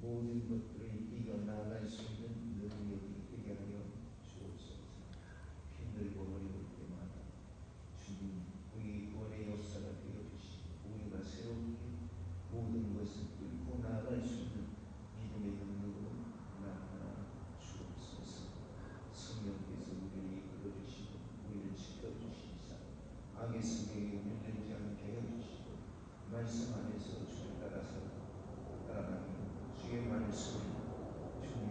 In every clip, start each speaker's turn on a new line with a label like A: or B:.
A: 모든 것들을 이겨나갈 수 있는 능력이 되게 하여 주옵소서. 힘들고 어려울 때마다 주님 우리 구원의 역사가 되어주시고 우리가 새롭게 모든 것을 뚫고 나아갈 수 있는 믿음의 능력으로 나타나 주옵소서. 성령께서 우리를 이끌어주시고 우리를 지켜주시사 악의 성경에 물들지 않게 해주시고 말씀 안에서 주를 따라서 따라가며 주의 말씀을 주님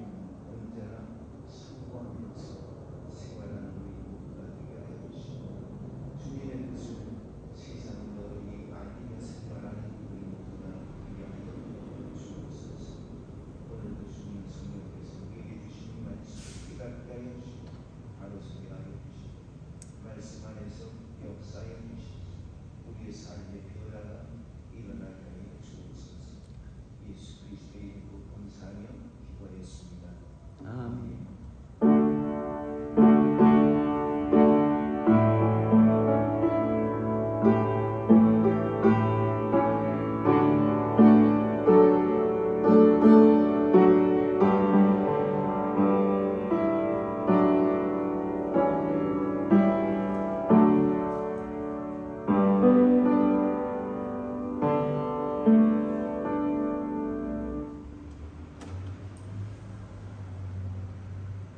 A: 언제나 상고하면서 생활하는 우리 모두가 되게 하여 주시고 주님의 뜻을 세상 널리 알리며 생활하는 우리 모두가 되게 하여 주옵소서. 오늘도 주님 성령께서 우리에게 주신 말씀을 깨닫게 하여 주시고 바로서게 하여 주시고 말씀 안에서 역사하여 주시고 우리의 삶의 변화가 일어나게 하여 주옵소서. 예수 그리스도의 이름으로 감사하며 기도하였습니다. 아멘.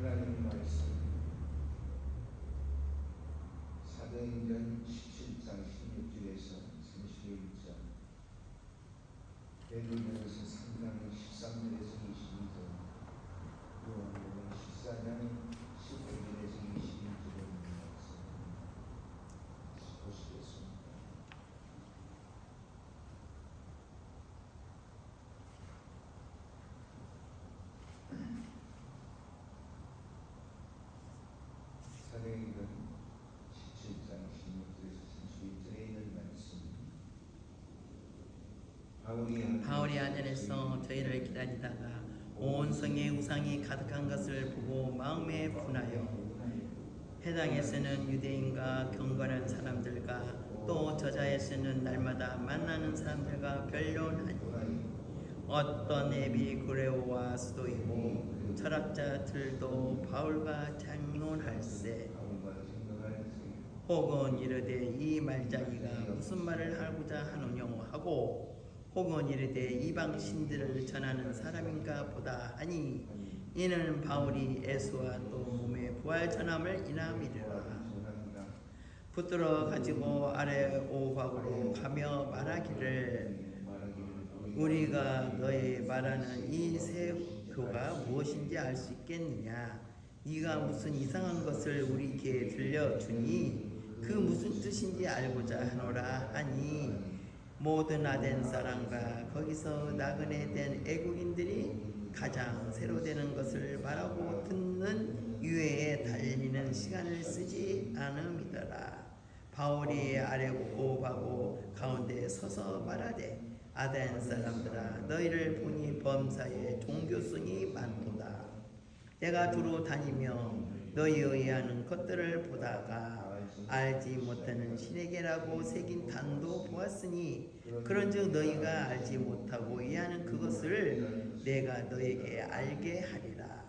A: 하나님 말씀 사도행전 17장 16절에서 31절 베드로전서 3장 13절에서 22절 요한복음 14장 15절에서 22절에 있는 말씀 보시겠습니다. 사도행전 17장 16절에서 31절에 있는 말씀
B: 바울이 아덴에서 저희를 기다리다가 온 성에 우상이 가득한 것을 보고 마음에 분하여 해당에서는 유대인과 경건한 사람들과 또 저자에서는 날마다 만나는 사람들과 변론하니 어떤 에비구레오와 스도이고 철학자들도 바울과 장론할세 혹은 이르되 이 말자기가 무슨 말을 하고자 하느냐 하고 혹은 이르되 이방 신들을 전하는 사람인가 보다 하니 이는 바울이 예수와 또 몸의 부활 전함을 인함이리라. 붙들어 가지고 아레오박으로 가며 말하기를 우리가 너희 말하는 이 새 교가 무엇인지 알 수 있겠느냐. 네가 무슨 이상한 것을 우리에게 들려주니 그 무슨 뜻인지 알고자 하노라 하니 모든 아덴 사람과 거기서 나그네 된 애국인들이 가장 새로 되는 것을 바라고 듣는 유해에 달리는 시간을 쓰지 않음이더라. 바울이 아레오바고 가운데 서서 말하되 아덴 사람들아 너희를 보니 범사에 종교성이 많도다. 내가 두루 다니며 너희의 의하는 것들을 보다가 알지 못하는 신에게라고 새긴 단도 보았으니 그런즉 너희가 알지 못하고 이해하는 그것을 내가 너희에게 알게 하리라.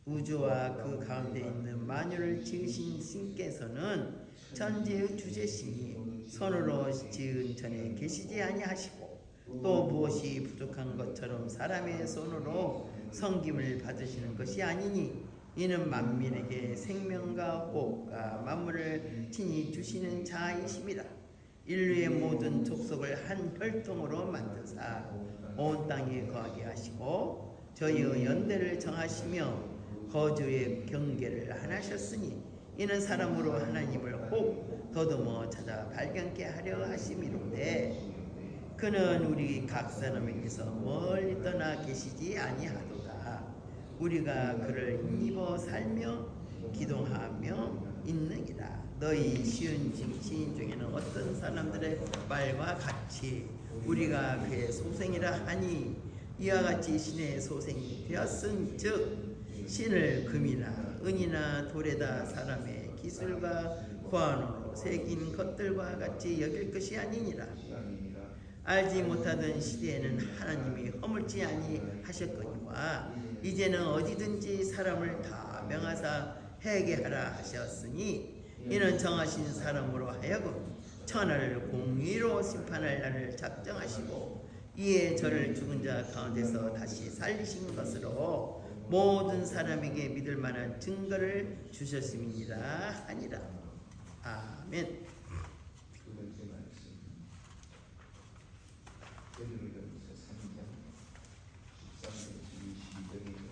B: 우주와 그 가운데 있는 만유를 지으신 신께서는 천지의 주제시니 손으로 지은 전에 계시지 아니하시고 또 무엇이 부족한 것처럼 사람의 손으로 섬김을 받으시는 것이 아니니 이는 만민에게 생명과 호흡과 만물을 친히 주시는 자이심이라. 인류의 모든 족속을 한 혈통으로 만드사 온 땅에 거하게 하시고 저희의 연대를 정하시며 거주의 경계를 하나셨으니 이는 사람으로 하나님을 혹 더듬어 찾아 발견케 하려 하심이로되 그는 우리 각 사람에게서 멀리 떠나 계시지 아니하도다. 우리가 그를 힘입어 살며 기도하며 있느니라. 너희 시인 중에는 어떤 사람들의 말과 같이 우리가 그의 소생이라 하니 이와 같이 신의 소생이 되었은즉 신을 금이나 은이나 돌에다 사람의 기술과 고안으로 새긴 것들과 같이 여길 것이 아니니라. 알지 못하던 시대에는 하나님이 허물지 아니하셨거니와 이제는 어디든지 사람을 다 명하사 회개하라 하셨으니 이는 정하신 사람으로 하여금 천하를 공의로 심판할 날을 작정하시고 이에 저를 죽은 자 가운데서 다시 살리신 것으로 모든 사람에게 믿을 만한 증거를 주셨음이니라 하니라. 아멘.
A: 두 번째 말씀 베드로전서 3장 13절에서 22절에 있는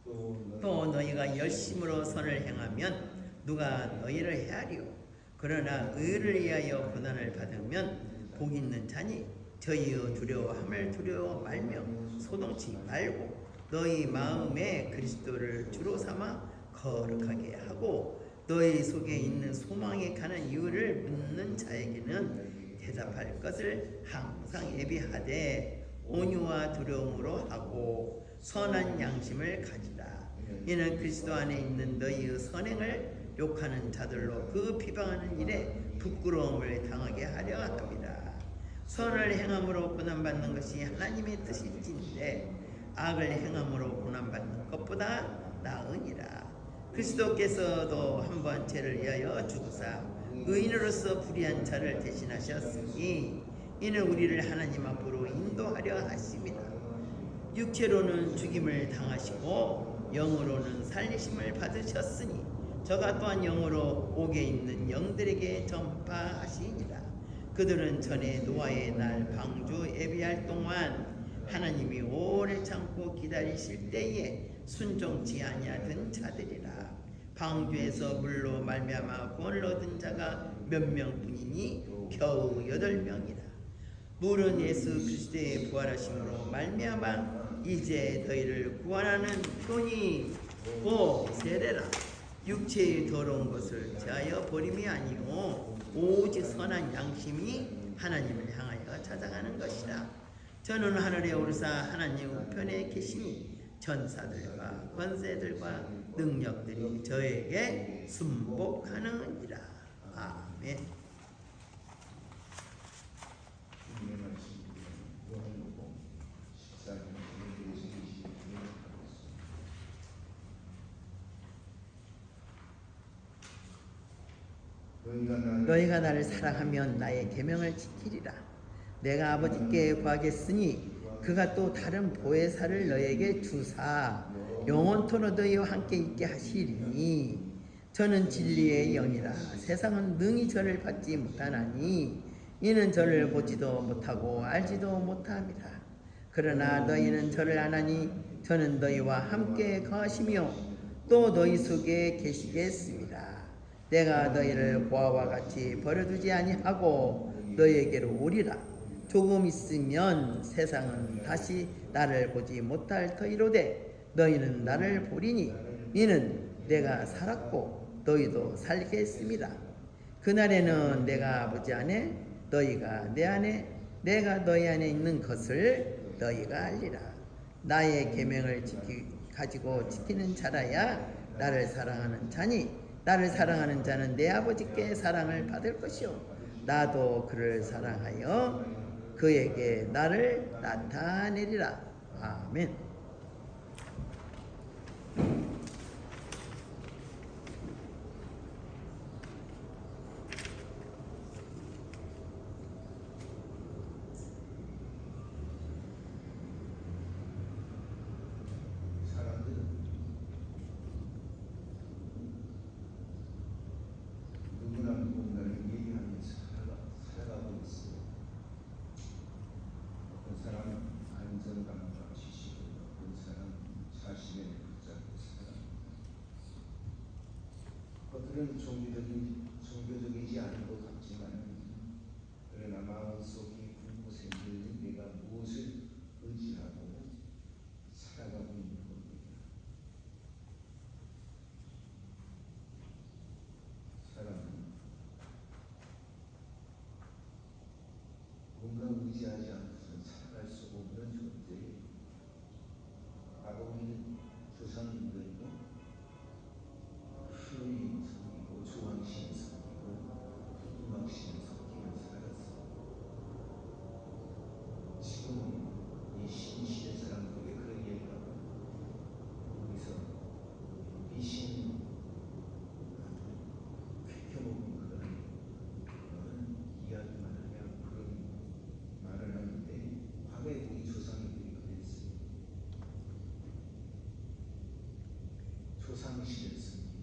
A: 말씀.
B: 또 너희가 열심으로 선을 행하면 누가 너희를 헤아리오. 그러나 의를 위하여 고난을 받으면 복 있는 자니 저희의 두려워함을 두려워 말며 소동치 말고 너희 마음에 그리스도를 주로 삼아 거룩하게 하고 너희 속에 있는 소망에 가는 이유를 묻는 자에게는 대답할 것을 항상 예비하되 온유와 두려움으로 하고 선한 양심을 가지라. 이는 그리스도 안에 있는 너희의 선행을 욕하는 자들로 그 비방하는 일에 부끄러움을 당하게 하려 합니다. 선을 행함으로 고난받는 것이 하나님의 뜻일진데 악을 행함으로 고난받는 것보다 나으니라. 그리스도께서도 한번 죄를 위하여 죽으사 의인으로서 불의한 자를 대신하셨으니 이는 우리를 하나님 앞으로 인도하려 하심이다. 육체로는 죽임을 당하시고 영으로는 살리심을 받으셨으니 저가 또한 영으로 옥에 있는 영들에게 전파하시니라. 그들은 전에 노아의 날 방주 예비할 동안 하나님이 오래 참고 기다리실 때에 순종치 아니하던 자들이라. 방주에서 물로 말미암아 구원을 얻은 자가 몇 명뿐이니 겨우 8명이라. 물은 예수 그리스도의 부활하심으로 말미암아 이제 너희를 구원하는 표니 곧 세례라. 육체의 더러운 것을 제하여 버림이 아니오 오직 선한 양심이 하나님을 향하여 찾아가는 것이라. 저는 하늘에 오르사 하나님 우편에 계시니 천사들과 권세들과 능력들이 저에게 순복하느니라. 아멘.
A: 주님의 말씀입니다. 요한복음 14장 1절에서 22절에
B: 너희가 나를 사랑하면 나의 계명을 지키리라. 내가 아버지께 구하겠으니 그가 또 다른 보혜사를 너희에게 주사 영원토록 너희와 함께 있게 하시리니 저는 진리의 영이라. 세상은 능히 저를 받지 못하나니 이는 저를 보지도 못하고 알지도 못함이라. 그러나 너희는 저를 아나니 저는 너희와 함께 거하시며 또 너희 속에 계시겠습니다. 내가 너희를 고아와 같이 버려두지 아니하고 너희에게로 오리라. 조금 있으면 세상은 다시 나를 보지 못할 터이로되 너희는 나를 보리니 이는 내가 살았고 너희도 살겠습니다. 그날에는 내가 아버지 안에 너희가 내 안에 내가 너희 안에 있는 것을 너희가 알리라. 나의 계명을 가지고 지키는 자라야 나를 사랑하는 자니 나를 사랑하는 자는 내 아버지께 사랑을 받을 것이요 나도 그를 사랑하여 그에게 나를 나타내리라. 아멘.
A: 사람들은 누구나 누군가를 얘기하면서 살아가고 있어요. 어떤 사람은 안정감과 지식을, 어떤 사람은 자신의 붙잡고 살아갑니다. 그들은 종교적이지 않은 것 같지만 그러나 마음속에 곳곳에 늘 내가 무엇을 의지하고 살아가고 있는 겁니다. 사람은 뭔가 의지하지 않고서 살아갈 수 없는 존재예요. 과거 우리는 조상님들도 하느님 섬기고 조왕신 섬기고 당신을 섬기고.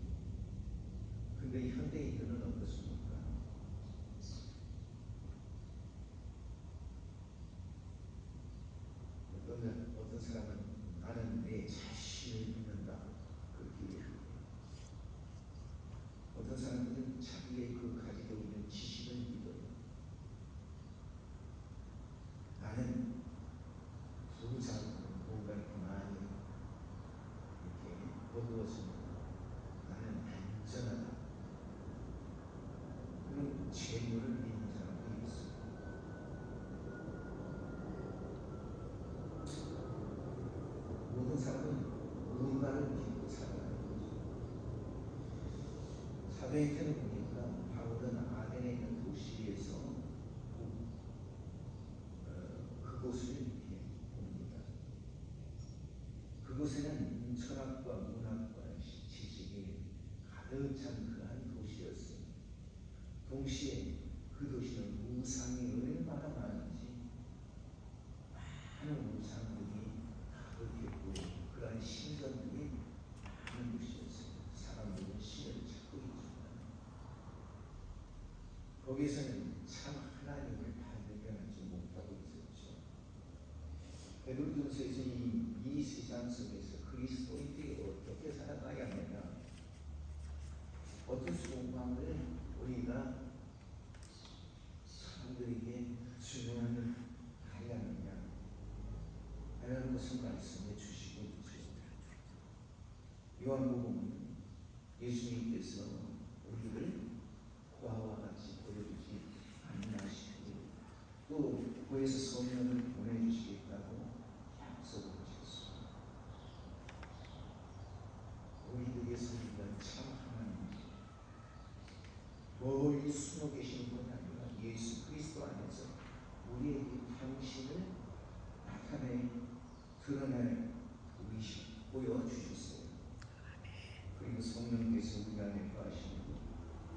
A: 근데 현대인들은 어떻습니까? 어떤 사람은 나는 내 자신을 믿는다 그렇게 얘기합니다. 어떤 사람들은 자기의 그 가지고 있는 지식을 믿어요. 나는 부자고 뭔가 이렇게 많이 이렇게 거두었습니다. 나는 안전하다. 그런 재물을 믿는 사람들이 있어요. 모든 사람은 무언가를 믿고 살아가는 거죠. 사도행전을 보니까 바울은 아덴에 있는 도시에서 그곳을 이렇게 봅니다. 그곳에는 철학과 문학과 지식이 가득 찬 그러한 도시였어요. 동시에 그 도시는 우상이 얼마나 많은지 많은 우상들이 가득했고 그러한 신전들이 많은 곳이었어요. 사람들은 신을 찾고 있지만 거기서는 참 하나님을 발견하지 못하고 있었죠. 베드로전서에서 이 세상 속에서 그리스도인들이 어떻게 살아가야 하느냐, 어떤 소망을 우리가 사람들에게 증언을 해야 하느냐 라는 것을 말씀해 주시고 있습니다. 요한복음은 예수님께서 우리를 고아와 같이 버려두지 않으시고 또 고에서 성령을 보내주시겠다고 약속을 하셨습니다. 우리들의 성령은 참 하나님 멀리 숨어 계신 분 아니라 예수 그리스도 안에서 우리에게 당신을 나타내 드러내 보여주셨어요. 그리고 성령께서 우리 안에 거하시고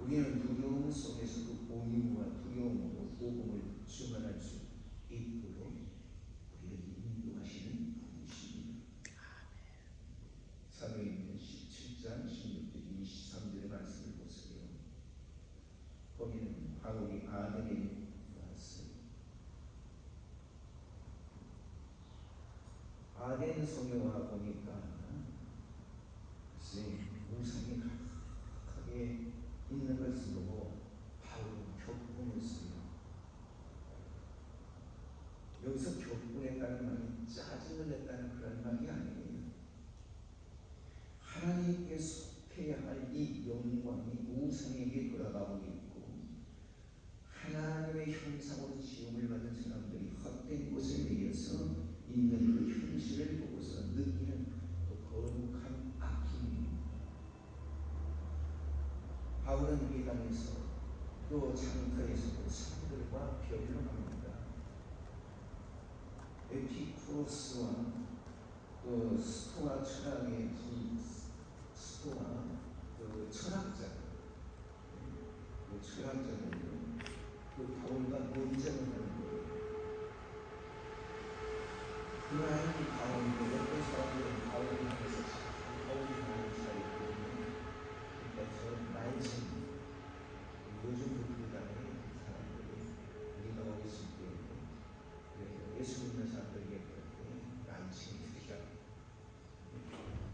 A: 우리는 두려움 속에서도 공의와 두려움으로 복음을 증언할 수 있도록 우리를 인도하시는 분이십니다. 사도행전 17장 16절 23절의 말씀을 보세요. 거기는 바울이 아덴에 왔어요. 아덴 성에 와 보니까 글쎄 우상이 가득하게 있는 것을 보고 바울은 격분했어요. 여기서 격분했다는 말이 짜증을 냈다는 그런 말이 아니에요. 하나님께 속해야 할 이 영광이 우상에게 돌아가고 있고 하나님의 형상으로 지음을 받은 사람들이 헛된 곳에 매여서 있는 그 현실을 보고서 느끼는 또 거룩한 아픔입니다. 바울은 이 땅에서 또 장터에서도 사람들과 변론합니다. 에피쿠로스와 또 스토아 철학의 스토아 그 철학자들은 그 바울과 논쟁을 하는 거예요. 그러한 가운데 어떤 사람들은 바울을 향해서 바울이 하는 차이거든요. 그러니까 저 난생 요즘 부부간의 사람들이 우리가 어렸을 때 그래서 예수 믿는 사람들에게 그렇게 난생이 특이하다.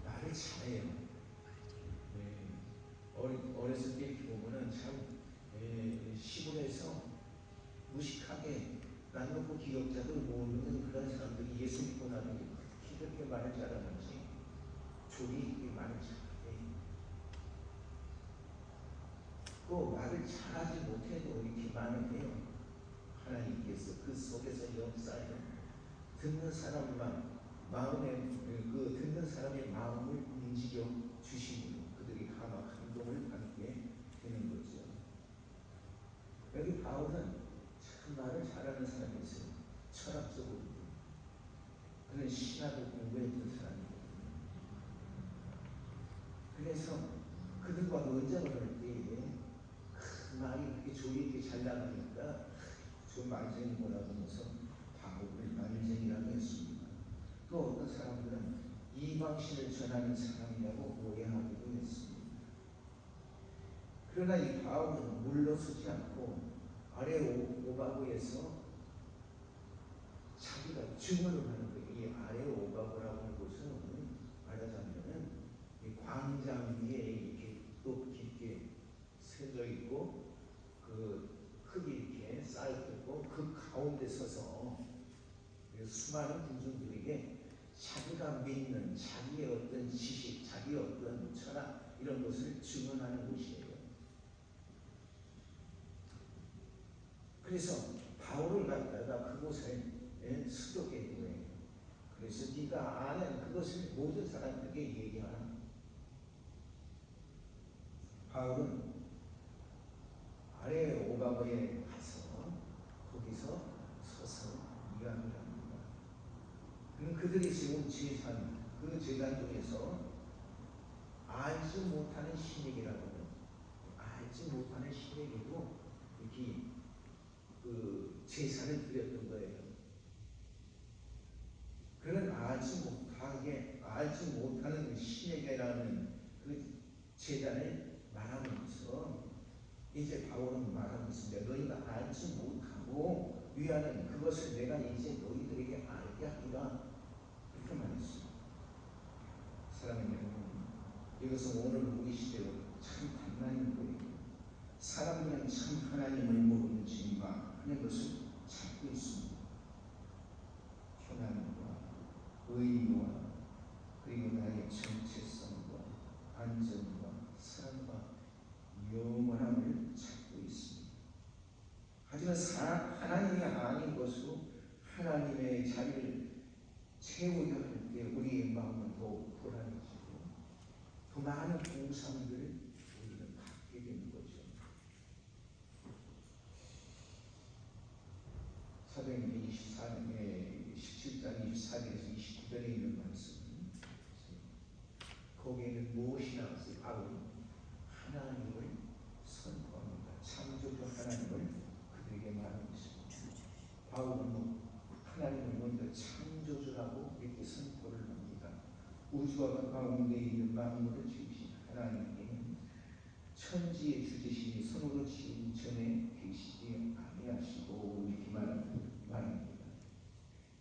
A: 말을 잘해요. 네. 어렸을 때 보면은 참 시골에서 무식하게 남놓고 기억자도 모르는 그런 사람들이 예수 믿고 나면 그렇게 말을 잘하는지 조리 있게 말을 잘해. 또 말을 잘하지 못해도 이렇게 말을 해요. 하나님께서 그 속에서 역사하는 듣는 사람만 마음에 그 듣는 사람의 마음을 움직여 주시므로 그들이 아마 감동을 받게 되는 거죠. 여기 바울은 참 말을 잘하는 사람이 있어요. 철학적으로 그는 신학을 공부했던 사람이거든요. 그래서 그들과 논쟁을 할 때에 말이 그렇게 조리 있게 잘 나가니까 저 말쟁이 뭐라고 하면서 바울을 말쟁이라고 했습니다. 또 어떤 사람들은 이방신을 전하는 사람이라고 오해하기도 했습니다. 그러나 이 바울은 물러서지 않고 아레오바고에서 자기가 증언을 하는 거예요. 이 아레오바고라고 하는 곳은 말하자면은 이 광장 위에 이렇게 높 깊게 세져 있고 그 흙이 이렇게 쌓여있고 그 가운데 서서 수많은 군중들에게 자기가 믿는 자기의 어떤 지식, 자기의 어떤 철학 이런 것을 증언하는 곳이에요. 그래서 바울을 갖다가 그곳에 수도게 거예요. 그래서 네가 아는 그것을 모든 사람들에게 얘기하라. 바울은 아레오바고에 가서 거기서 서서 이야기를 합니다. 그럼 그들이 세운 제단, 그 제단 중에서 알지 못하는 신에게라고는 알지 못하는 신에게도 이렇게 그 제사를 드렸던 거예요. 그런 알지 못하는 그 신에게라는 그 제단을 말하면서 이제 바울은 말하고 있습니다. 너희가 알지 못하고 위하는 그것을 내가 이제 너희들에게 알게 하리라. 그렇게 말했습니다. 사랑하는 여러분, 이것은 오늘 우리 시대로 참 단단한 거예요. 사람들은 참 하나님을 모르는 죄인과 하는 것을 찾고 있습니다. 편안과 의와 그리고 나의 정체성과 안전과 사랑과 영원함을 찾고 있습니다. 하지만 하나님이 아닌 것으로 하나님의 자리를 채우려 할 때 우리의 마음은 더욱 불안해지고 더 많은 공상들을 우리는 갖게 되는 거죠. 사도행전 17장 24절에서 29절에 있는 말씀은 거기에는 무엇이 나왔어요? 바울이 하나님을 선포합니다. 창조주 하나님을 그들에게 말하고 있습니다. 바울은 하나님을 먼저 창조주라고 이렇게 선포를 합니다. 우주와 가운데 있는 만물을 지으신 하나님께는 천지의 주지심이 손으로 지은 전에 계시지 아니하시고 이렇게 말합니다.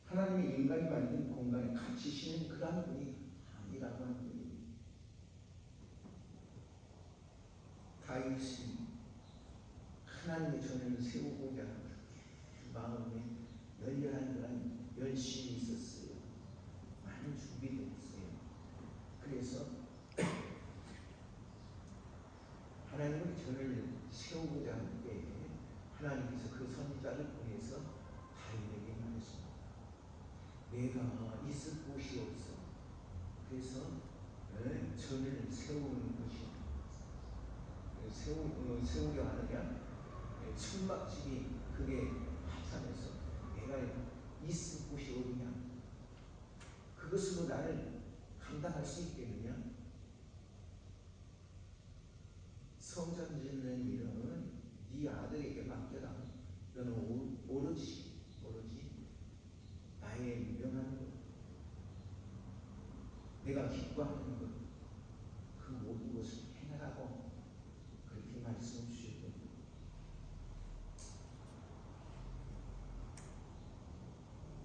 A: 하나님이 인간이 만든 공간에 갇히시는 그러한 분이 아니라고 하는 거예요. 다윗이 하나님의 전을 세우고자 마음에 열렬한 그런 열심이 있었어요. 많은 준비도 했어요. 그래서 하나님의 전을 세우고자 할 때 하나님께서 그 선지자를 보내서 다윗에게 말했습니다. 내가 있을 곳이 없어. 그래서 전을 세우는 것이 세우려 하느냐? 천막집이 그게 하찮아서 내가 있을 곳이 어디냐? 그것으로 나를 감당할 수 있겠느냐? 성전 짓는 일은 네 아들에게 맡겨라. 너는 오로지 나의 명하는 것, 내가 기뻐하는 것, 그 모든 것을 행하라고 그렇게 말씀 주셨거든요.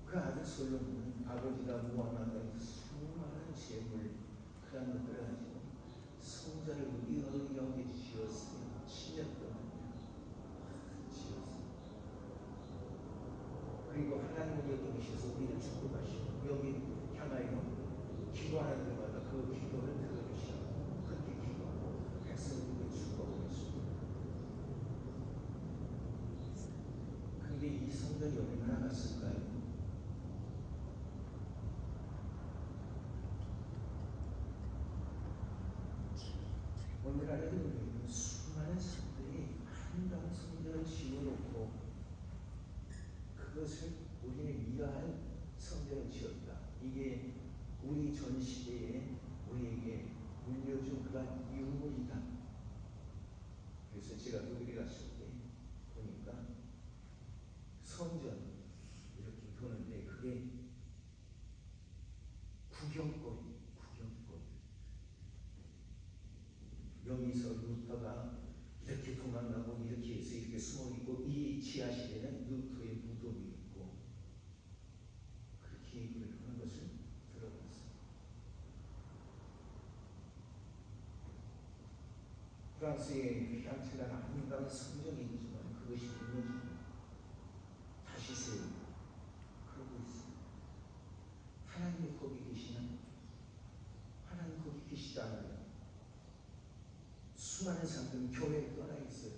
A: 그 아들 솔로몬은 아버지가 모아놨던 수많은 재물 그런 것들을 가지고 성전을 의리하게 지었어요. 7년 동안 지었어요. 그리고 하나님은 여기 계셔서 우리를 축복하시고 여기 향하여 기도하는 데마다 그 기도를 들어주시고 그렇게 기도하고 백성들에게 축복을 했습니다. 그런데 이 성전이 얼마나 갔을까요? 오늘날에는 수많은 사람들이 아름다운 성전을 지어놓고 그것을 우리는 이러한 성전을 지었다. 이게 우리 전 시대에 우리에게 물려준 그런 유물이다. 그래서 제가 독일에 갔을 때 보니까 성전 이렇게 도는데 그게 구경거리 프랑스의 귀향체가 아름다운 성전이 있지만 그것이 무너지고 다시 세우고 그러고 있습니다. 하나님이 거기 계시나요? 하나님 거기 계시지 않아요. 수많은 사람들은 교회에 떠나 있어요.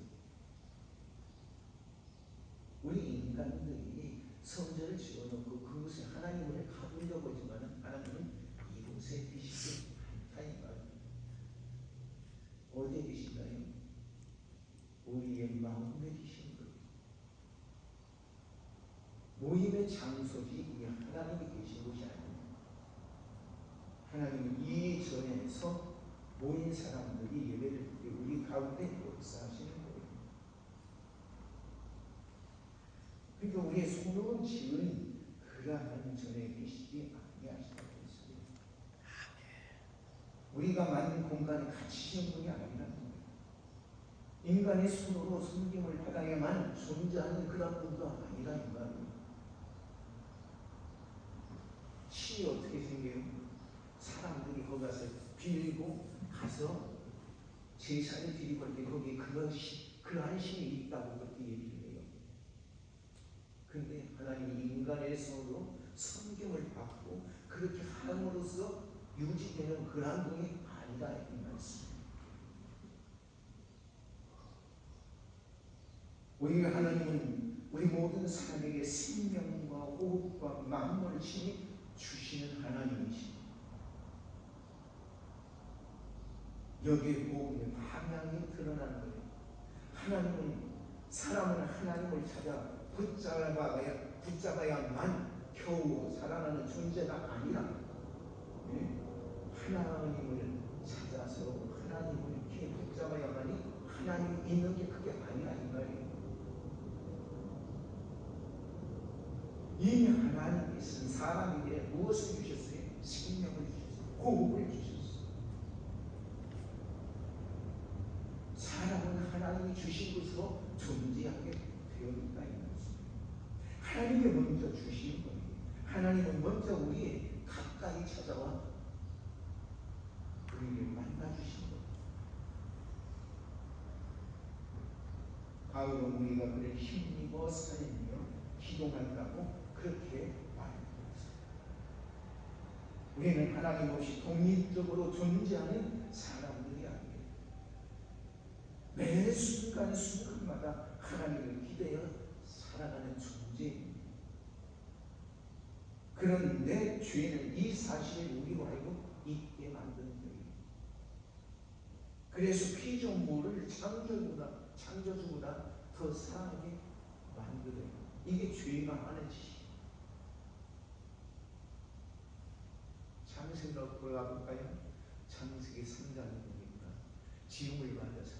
A: 우리 인간들이 성전을 지어놓고 그곳에 하나님을 가두려고 하지만 하나님은 이곳에 계시지 않다 이 말입니다. 어디에 계신가요? 우리의 마음에 계신 거예요. 모임의 장소지 이게 하나님이 계신 곳이 아닙니다. 하나님은 이전에서 모인 사람들이 예배를 드리고 우리 가운데 역사하시는 거예요. 그러니까 우리의 손으로 지은 그러한 전에 계시지 아니하시다고 했어요. 우리가 만든 공간에 갇히신 분이 아니라는 거예요. 인간의 손으로 섬김을 받아야만 존재하는 그런 분도 아니라는 거예요. 신이 어떻게 생겨요? 사람들이 거기 가서 빌고 가서 제사를 드리고 할 때 거기에 그러한 신이 있다고 그렇게 얘기를 해요. 그런데 하나님이 인간의 손으로 섬김을 받고 그렇게 함으로써 유지되는 그러한 분이 아니다 이 말씀입니다. 오히려 하나님은 우리 모든 사람에게 생명과 호흡과 만물을 친히 주시는 하나님이십니다. 여기에 보면 방향이 드러나는 거예요. 하나님은 사람은 하나님을 찾아 붙잡아야만 겨우 살아나는 존재가 아니라 하나님을 찾아서 하나님을 이렇게 붙잡아야만이 하나님이 있는 게 그게 아니라 이 말이에요. 이미 하나님께서는 사람에게 무엇을 주셨어요? 생명을 주셨어요. 호흡을 주셨어요. 사람은 하나님이 주신 것으로 존재하게 되어 있다 이 말씀입니다. 하나님이 먼저 주신 거예요. 하나님은 먼저 우리의 가까이 찾아와 우리를 만나 주신 거예요. 바울은 우리가 그를 힘입어 살리며 기도한다고 그렇게 말했습니다. 우리는 하나님 없이 독립적으로 존재하는 사람들이 아니에요. 매 순간순간마다 하나님을 기대어 살아가는 존재입니다. 그런 내 죄는 이 사실을 우리로 하여금 잊게 만드는 거예요. 그래서 피조물을 창조주보다 더 사랑하게 만들어요. 이게 죄가 하는 짓이에요. 창세기로 돌아가 볼까요? 창세기 3장에 보니까 지음을 받아서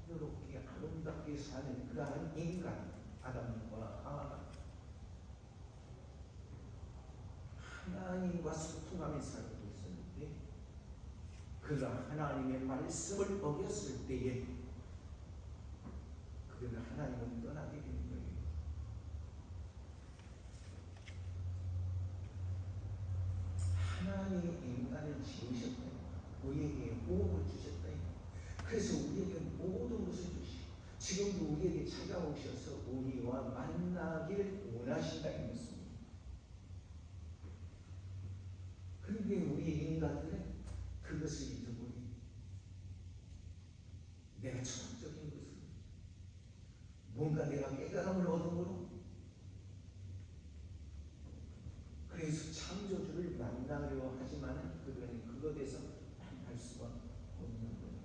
A: 부드럽게 아름답게 사는 그러한 인간 아담과 하와가 하나님과 소통하며 살고 있었는데 그가 하나님의 말씀을 어겼을 때에 그는 하나님을 떠나게 된 거예요. 하나님이 인간을 지으셨다. 우리에게 호흡을 주셨다. 그래서 우리에게 모든 것을 주시고 지금도 우리에게 찾아오셔서 우리와 만나길 원하신다 이 말씀입니다. 그런데 우리 인간들은 그것을 잊어버립니다. 내가 철학적인 것을 뭔가 내가 깨달음을 얻음으로 그래서 창조주를 만나려 하지만 그들은 그것에서 만날 수가 없는 거예요.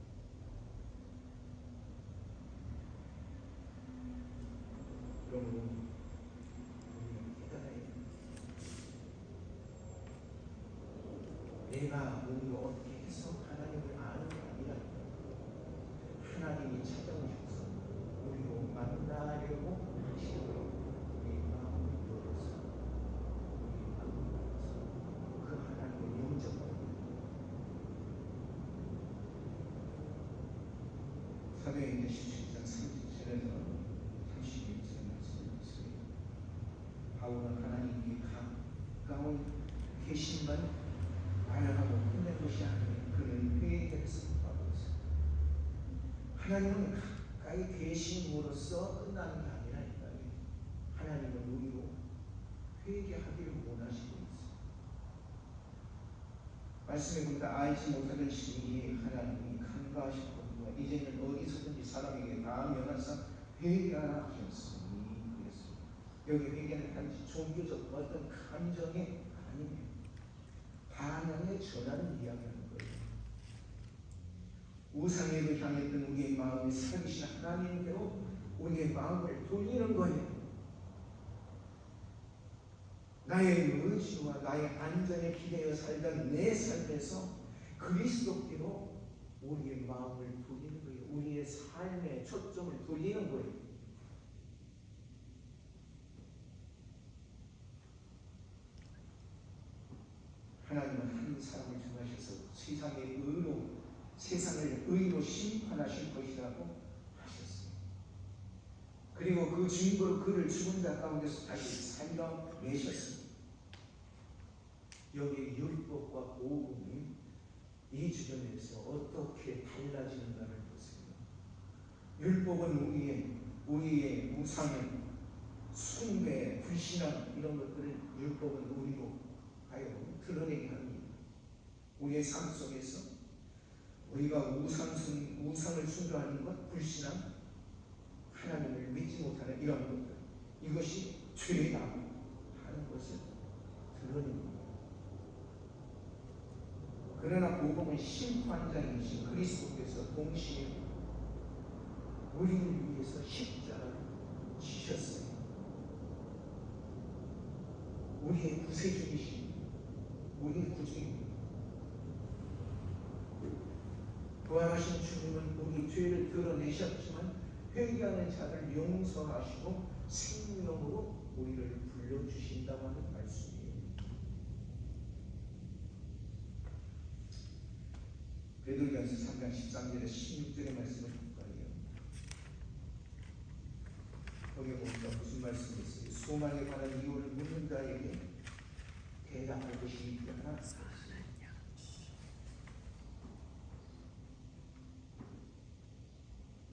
A: 그러므로 우리는 깨달아야 합니다. 내가 뭔가 어떻게 해서 하나님을 아는 게 아니라 하나님이 찾아오셔서 우리로 만나려고 하시는 우리 마음을 열어서 우리 마음을 열어서 그 하나님을 영접하고 사도행전 17장 37절에서 31절의 말씀을 있습니다. 바울은 하나님께 가까운 계신만 말하고 끝낸 것이 아니라 그는 회개를 선포하고 있습니다. 끝나는 게 아니라니까요. 하나님은 우리로 회개하기를 원하시고 있어요. 말씀해 보니까 알지 못하던 시기에 하나님이 간과하셨거든요. 이제는 어디서든지 사람에게 다 면하사 회개하라 하셨으니 그랬습니다. 여기 회개는 단지 종교적 어떤 감정의 아니에요. 반응에 전하는 이야기하는 거예요. 우상에도 향했던 우리의 마음을 살리신 하나님께로 우리의 마음을 돌리는 거예요. 나의 의지와 나의 안전에 기대어 살던 내 삶에서 그리스도께로 우리의 마음을 돌리는 거예요. 우리의 삶의 초점을 돌리는 거예요. 하나님은 한 사람을 정하셔서 세상을 의로 심판하실 것이라고 하셨어요. 그리고 그 증거로 그를 죽은 자 가운데서 다시 살려내셨습니다. 여기 율법과 복음이 이 주변에서 어떻게 달라지는가를 보세요. 율법은 우리의 우상을 숭배, 불신앙 이런 것들을 율법은 우리로 하여금 드러내게 합니다. 우리의 삶 속에서 우리가 우상을 숭배하는 것, 불신앙, 하나님을 믿지 못하는 이런 것들, 이것이 죄다 하는 것을 드러냅니다. 그러나 복음은 심판자이신 그리스도께서 동시에 우리를 위해서 십자가를 지셨어요. 우리의 구세주이신 우리의 구주입니다. 부활하신 주님은 우리 죄를 드러내셨지만 회개하는 자를 용서하시고 생명으로 우리를 불러주신다고 하는 말씀이에요. 베드로전서 3장 13절에 16절의 말씀을 볼까요? 거기 보니까 무슨 말씀이 있어요? 소망에 관한 이유를 묻는 자에게 대답할 것이 있거나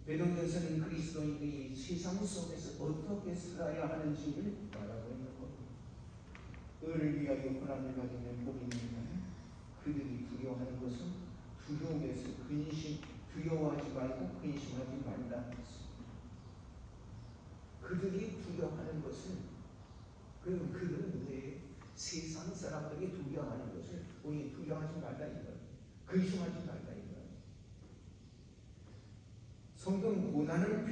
A: 베드로전서는 그리스도인들이 세상 속에서 어떻게 살아야 하는지를 말하고 있는 겁니다. 의를 위하여 고난을 받으면 복이 있느냐? 그들이 두려워하는 것은 두려움에서 두려워하지 말고 근심하지 말라. 그들이 두려워하는 것은 그들은 왜 세상 사람들이 두려워하는 것을 우리 두려워하지 말라 이거예요. 근심하지 말라 이거예요. 성경 고난을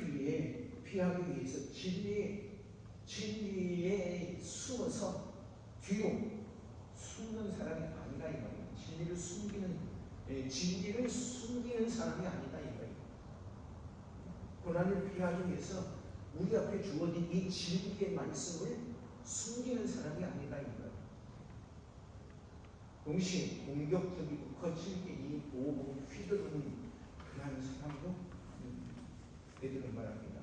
A: 피하기 위해서 진리에 숨어서 뒤로 숨는 사람이 아니라 이 말이에요. 진리를 숨기는 사람이 아니다 이 말이에요. 고난을 피하기 위해서 우리 앞에 주어진 이 진리의 말씀을 숨기는 사람이 아니다 이 말이에요. 동시에 공격적이고 거칠게 이 복음을 휘두르는 그런 사람도 베드로는 말합니다.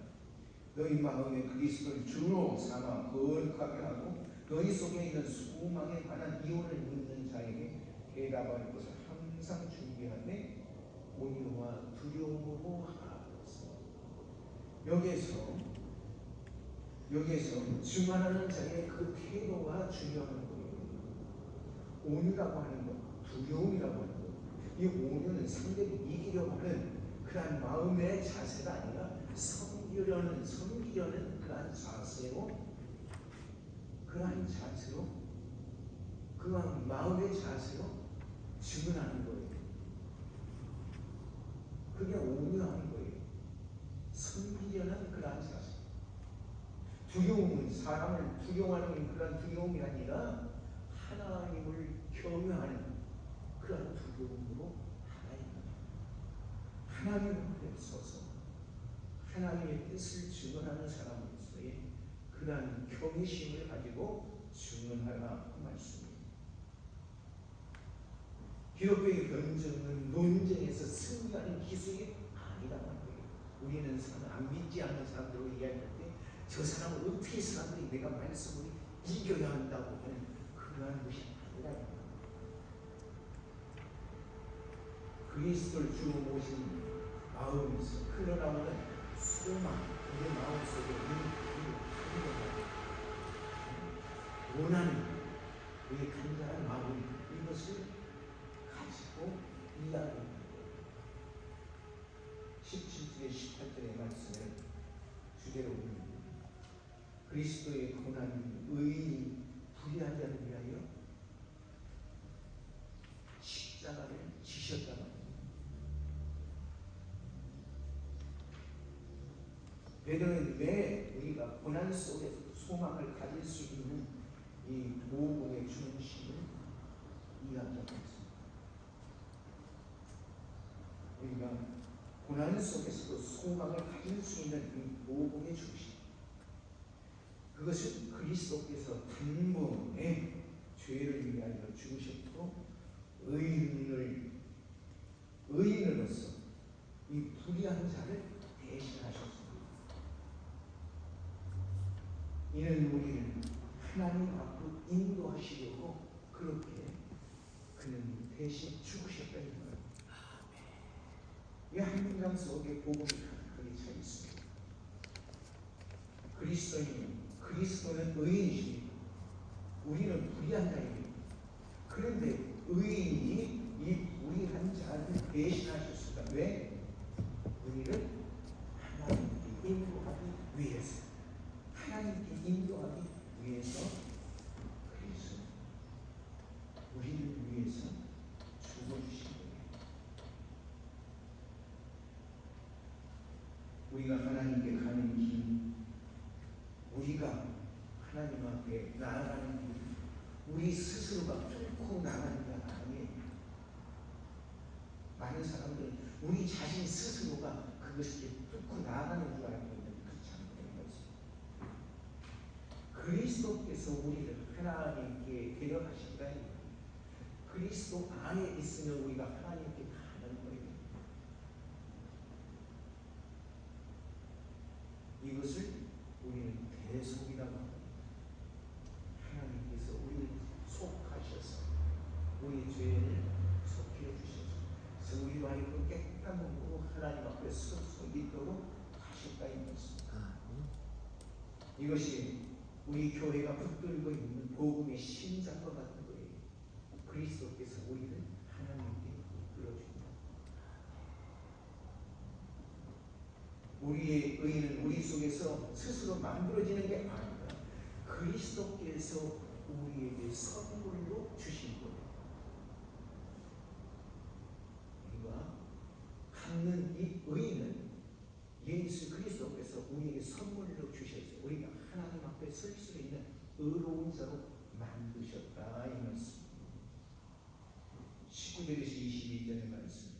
A: 너희 마음에 그리스도를 주로 삼아 거룩하게 하고 너희 속에 있는 소망에 관한 이유를 묻는 자에게 대답할 것을 항상 준비하되 온유와 두려움으로 하라. 여기에서 증언하는 자의 그 태도가 중요한 거예요. 온유라고 하는 것, 두려움이라고 하는 것. 이 온유는 상대를 이기려고 하는 그러한 마음의 자세가 아니라 섬기려는 그러한 자세로 그러한 마음의 자세로 증언하는 거예요. 그게 온유한 거예요. 섬기려는 그러한 자세. 두려움은 사람을 두려워하는 그러한 두려움이 아니라 하나님을 경외하는 그러한 두려움으로 하나님 앞에 서서 하나님의 뜻을 증언하는 사람으로서의 그러한 경외심을 가지고 증언하라 그 말씀입니다. 기독교의 변증은 논쟁에서 승리하는 기술이 아니라고 하는 거예요. 우리는 안 믿지 않는 사람들로 이야기할 때 저 사람을 어떻게 사람들이 내가 말씀을 이겨야 한다고 하는 그러한 것이 아니라 그리스도를 주로 모신 마음에서 흘러나오는 소망, 우리 마음속에 원하는 우리 간절한 마음 이것을 가지고 이야기합니다. 17절에 18절의 말씀을 주제로 봅니다. 그리스도의 고난이 의인이 불의한 자를 위하여 십자가를 지셨다는 겁니다. 베드로는 왜 우리가 고난 속에서 소망을 가질 수 있는 이 복음의 중심을 이야기하고 있습니다. 우리가 고난 속에서도 소망을 가질 수 있는 이 복음의 중심, 그것은 그리스도께서 단번에 죄를 위하여 죽으셨고 의인으로서 이 불의한 자를 대신하셨습니다. 이는 우리를 하나님 앞으로 인도하시려고 그렇게 그는 대신 죽으셨다는 거예요. 이 한 문장 속에 복음이 가득하게 차 있습니다. 그리스도는 의인이십니다. 우리는 불의한 자입니다. 그런데 의인이 이 불의한 자를 대신하셨습니다. 왜? 우리를 하나님께 인도하기 위해서. 하나님께 인도하기 위해서 그리스도 우리를 위해서 죽어주신 거예요. 우리가 하나님께 가는 길, 우리가 하나님 앞에 나아가는 길, 우리 스스로가 뚫고 나가는 게 아니에요. 많은 사람들은 우리 자신 스스로가 그것을 뚫고 나아가는 줄 알고 있는 그 잘못된 것입니다. 그리스도께서 우리를 하나님께 데려가신다. 그리스도 안에 있으면 우리가 하나님께 가는 거예요. 이것을 우리는 대속이라고 합니다. 하나님께서 우리를 속하셔서 우리 죄를 속해 주셔서 그래서 우리와의 그 깨끗한 몸으로 하나님 앞에 설 수 있도록 하셨다 이 것입니다. 이것이 우리 교회가 붙들고 있는 복음의 심장과 같은 거예요. 그리스도께서 우리를 하나님께 이끌어줍니다. 우리의 의는 우리 속에서 스스로 만들어지는 게 아니라 그리스도께서 우리에게 선물로 주신 거예요. 우리가 갖는 이 의는 예수 그리스도께서 우리에게 선물로 주셔서 우리가 하나님 앞에 설 수 있는 의로운 자로 만드셨다 이 말씀. 19절에서 22절의 말씀.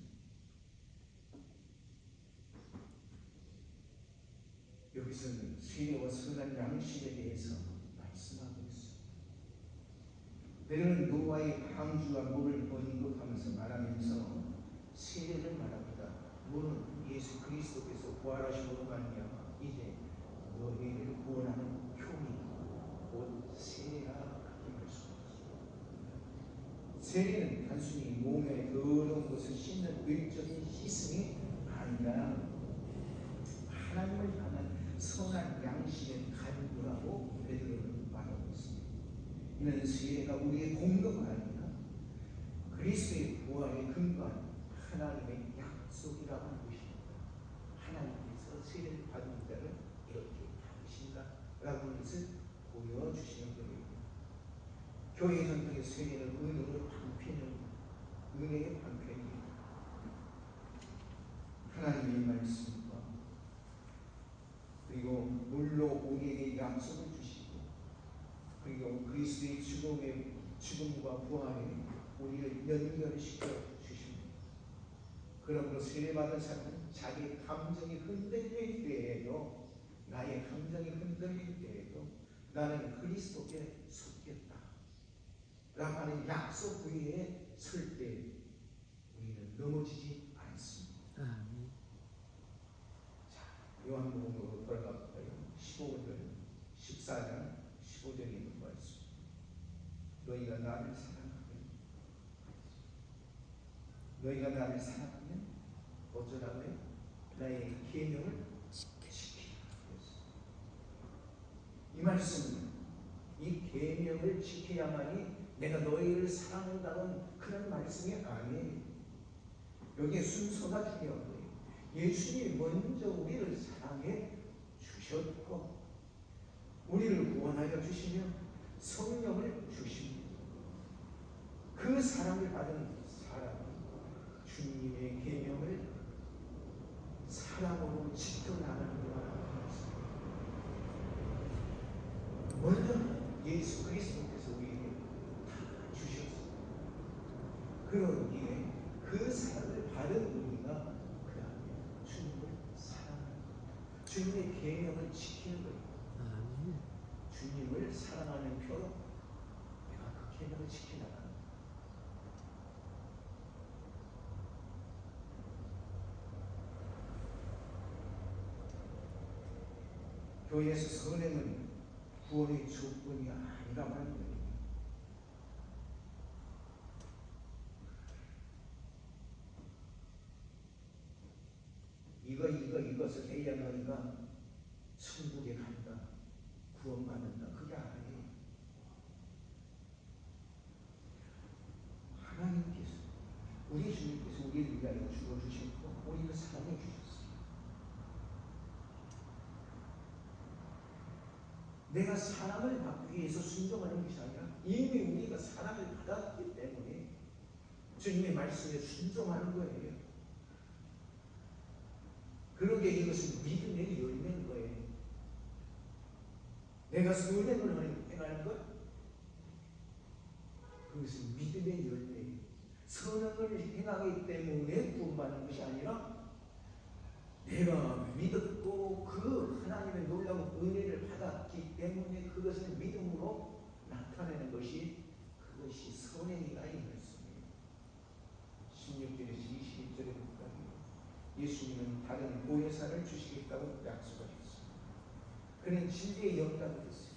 A: 여기서는 세례와 선한 양식에 대해서 말씀하고 있습니다. 베드로는 노아의 방주와 물을 언급하면서 말하면서 세례를 말합니다. 물은 예수 그리스도께서 부활하심으로 말미암아 이제 너희를 구원하는 표미 곧 세례라 그렇게 말씀하셨습니다. 세례는 단순히 몸에 더러운 것을 씻는 일적인 씻음이 아니라 하나님을 향한 선한 양식의 간구라고 베드로는 말하고 있습니다. 이는 세례가 우리의 공로가 아니라 그리스도의 부활에 근거한 하나님의 약속이라고 하는 것입니다. 하나님께서 세례를 받은 자를 이렇게 다루신다라고 하는 것을 보여주시는 거예요. 교회 전통의 세례는 은혜의 방편입니다. 하나님의 말씀과 그리고 물로 우리에게 약속을 주시고 그리고 그리스도의 죽음과 부활에 우리를 연결시켜 주십니다. 그러므로 세례받은 사람은 자기의 감정이 흔들릴 때에도 나의 감정이 흔들릴 때에도 나는 그리스도께 속겠다 라고 하는 약속 위에 설 때 우리는 넘어지지 않습니다. 자, 요한복음으로 돌아가 볼까요? 15절, 14장 15절에 있는 말씀. 너희가 나를 사랑하면 어쩌라고요? 나의 계명을 지키라. 말씀은 이 계명을 지켜야만이 내가 너희를 사랑한다는 그런 말씀이 아니에요. 여기에 순서가 중요한 거예요. 예수님이 먼저 우리를 사랑해 주셨고 우리를 구원하여 주시며 성령을 주십니다. 그 사랑을 받은 사람은 주님의 계명을 사랑으로 지켜나가는 거라는 말씀입니다. 먼저 예수 그리스도께서 우리에게 다 주셨습니다. 그러기에 그 사랑을 받은 우리가 그 다음에 주님을 사랑하는 거예요. 주님의 계명을 지키는 거예요. 주님을 사랑하는 표로 내가 그 계명을 지켜나가는 거예요. 교회에서 선행은 구원의 조건이 아니라고 하는 거예요. 이것을 해야 너희가 천국에 간다, 구원받는다. 그게 아니에요. 하나님께서 우리 주님께서 우리를 위하여 죽어주셨고 우리를 사랑해 주셨어요. 내가 사랑을 받기 위해서 순종하는 것이 아니라 이미 우리가 사랑을 받았기 때문에 주님의 말씀에 순종하는 거예요. 그러게 이것은 믿음의 열매인 거예요. 내가 선행을 행하는 것, 그것은 믿음의 열매예요. 선행을 행하기 때문에 구원받는 것이 아니라 내가 믿었고 그 하나님의 놀라운 은혜를 받았기 때문에 그것을 믿음으로 나타내는 것이 그것이 선행이다 이 말씀이에요. 16절에서 21절에 보니까 예수님은 다른 보혜사를 주시겠다고 약속하셨습니다. 그는 진리의 영감이 됐어요.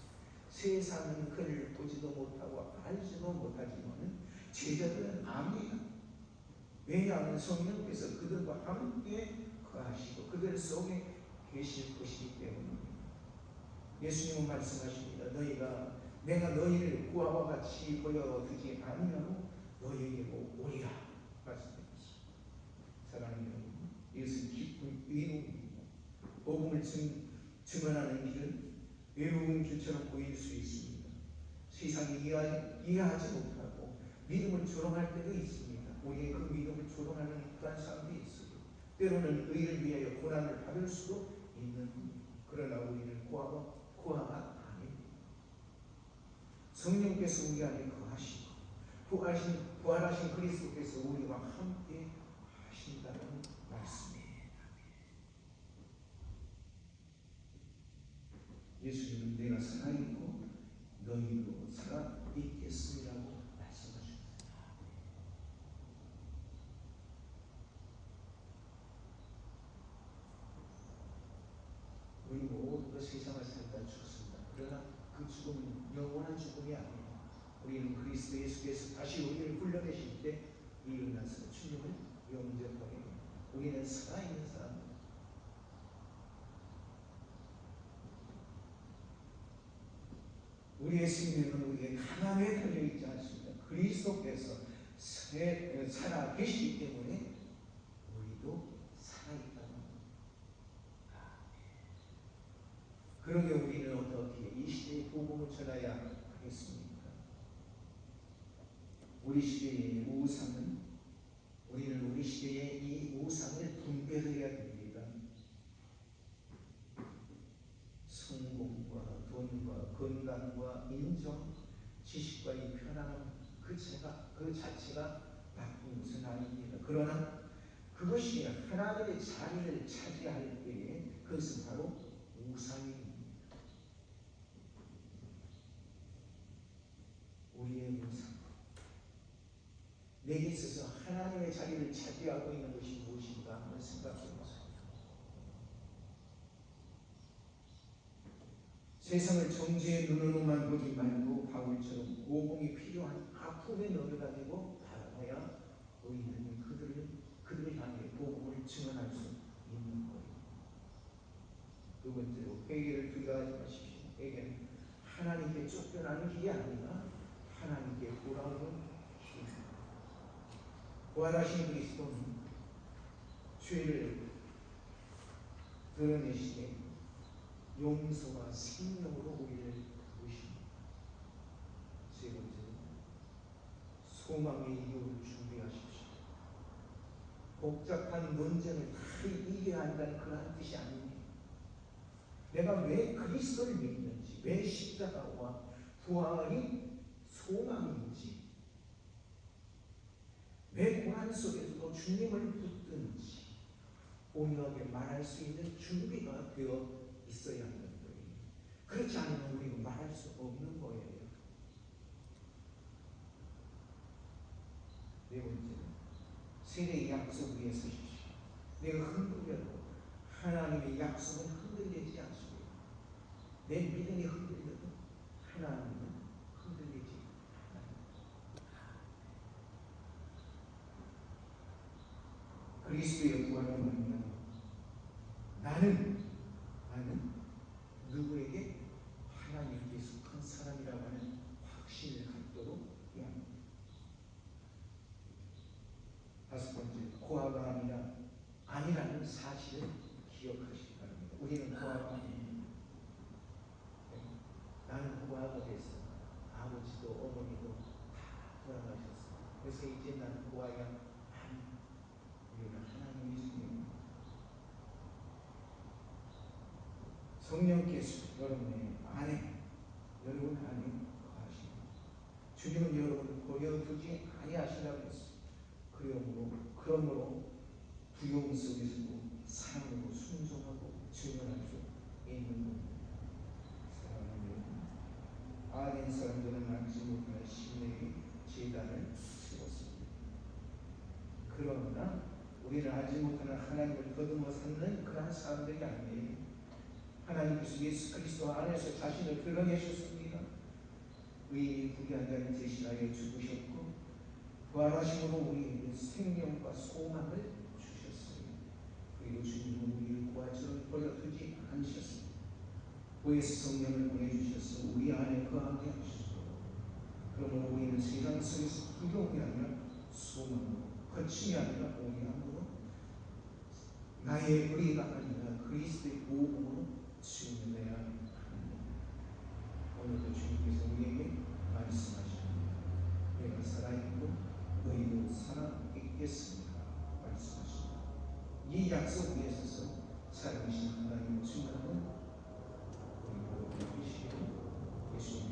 A: 세상은 그를 보지도 못하고 알지도 못하지만 제자들은 압니다. 왜냐하면 성령께서 그들과 함께 거하시고 그들 속에 계실 것이기 때문입니다. 예수님은 말씀하십니다. 내가 너희를 구하와 같이 보여주지 아니하고 너희에게로 오리라 말씀하셨습니다. 사랑하는 여러분, 이것은 기쁜 의로움입니다. 복음을 증언하는 길은 외로운 길처럼 보일 수 있습니다. 세상이 이해하지 못하고 믿음을 조롱할 때도 있습니다. 우리의 그 믿음을 조롱하는 그런 사람도 있어요. 때로는 의를 위하여 고난을 받을 수도 있는 겁니다. 그러나 우리는 고아가 아닙니다. 성령께서 우리 안에 거하시고 부활하신 그리스도께서 우리와 함께 하신다는 말씀입니다. 예수님은 내가 살아있고 너희도 살아있겠으리라고 말씀하십니다. 우리 모두가 세상을 살다 죽습니다. 그러나 그 죽음은 영원한 죽음이 아닙니다. 우리는 그리스도 예수께서 다시 우리를 불러내실 때 일어나서 주님을 영접하게 됩니다. 우리는 살아있는 사람입니다. 우리의 생명은 우리의 하나님에 달려있지 않습니다. 그리스도께서 살아 계시기 때문에 우리도 살아있다는 겁니다. 그러게 우리는 어떻게 이 시대의 복음을 전해야 하겠습니까? 우리 시대의 우상은 우리는 우리 시대의 이 우상을 분별해야 됩니다. 성공과 돈과 건강과 인정, 지식과 이 편안함 그 자체가 나쁜 것은 아닙니다. 그러나 그것이 하나님의 자리를 차지할 때에 그것은 바로 우상입니다. 우리의 우상, 내게 있어서 하나님의 자리를 차지하고 있는 것이 무엇인가 한번 생각해 보세요. 세상을 정죄의 눈으로만 보지 말고 바울처럼 고공이 필요한 아픔의 눈을 가지고 바라봐야 우리는 그들을 향해 복음을 증언할 수 있는 거예요. 두 번째로 회개를 두려워하지 마십시오. 회개는 하나님께 쫓겨나는 길이 아니라 하나님께 돌아오는 길입니다. 부활하신 그리스도는 죄를 드러내시되 용서와 생명으로 우리를 부르십니다. 세 번째는 소망의 이유를 준비하십시오. 복잡한 논쟁을 다 이겨야 한다는 그런 뜻이 아닙니다. 내가 왜 그리스도를 믿는지, 왜 십자가와 부활이 소망인지, 왜 고난 속에서도 주님을 붙든지 온유하게 말할 수 있는 준비가 되어 있어야 하는 거예요. 그렇지 않으면 우리는 말할 수 없는 거예요. 네 번째는 세례의 약속 위에 서십시오. 내가 흔들려도 하나님의 약속은 흔들리지 않습니다. 내 믿음이 흔들려도 하나님은 흔들리지 않습니다. 그리스도의 구원을 말하면 나는 누구에게 하나님께 속한 사람이라고 하는 확신을 갖도록 해야 합니다. 다섯 번째, 고아가 아니라는 사실을 기억하시기 바랍니다. 우리는 고아가 아닙니다. 나는 고아가 됐어. 아버지도 어머니도 다 돌아가셨어. 그래서 이제 나는 고아야. 아니, 우리는 하나님의 성령입니다. 성령께서 여러분의 안에, 여러분 안에 거하십니다. 주님은 여러분을 버려두지 아니하시라고 했습니다. 그러므로 두려움 속에서도 사랑으로 순종하고 증언할 수 있는 겁니다. 사랑하는 여러분, 아멘 사람들은 알지 못할 신의 제단을 세웠습니다. 그러나 우리는 알지 못하는 하나님을 더듬어 삼는 그러한 사람들이 아니에요. 하나님께서 예수 그리스도 안에서 자신을 드러내셨습니다. 의인이 부귀한 자를 대신하여 죽으셨고 부활하심으로 우리에게 생명과 소망을 주셨어요. 그리고 주님은 우리를 고아처럼 버려두지 않으셨습니다. 보혜사 성령을 보내주셔서 우리 안에 거하게 하셨고, 그러므로 우리는 세상 속에서 두려움이 아니라 소망으로, 거침이 아니라 온유함으로, 나의 의가 아니라 그리스도의 보험으로 증명해야 합니다. 오늘도 주님께서 우리에게 말씀하십니다. 내가 살아있고 너희도 살아있겠습니다. 말씀하십니다. 이 약속 위에 서서 살아계신 하나님을 증거하는 우리 모두 되시기를 예수님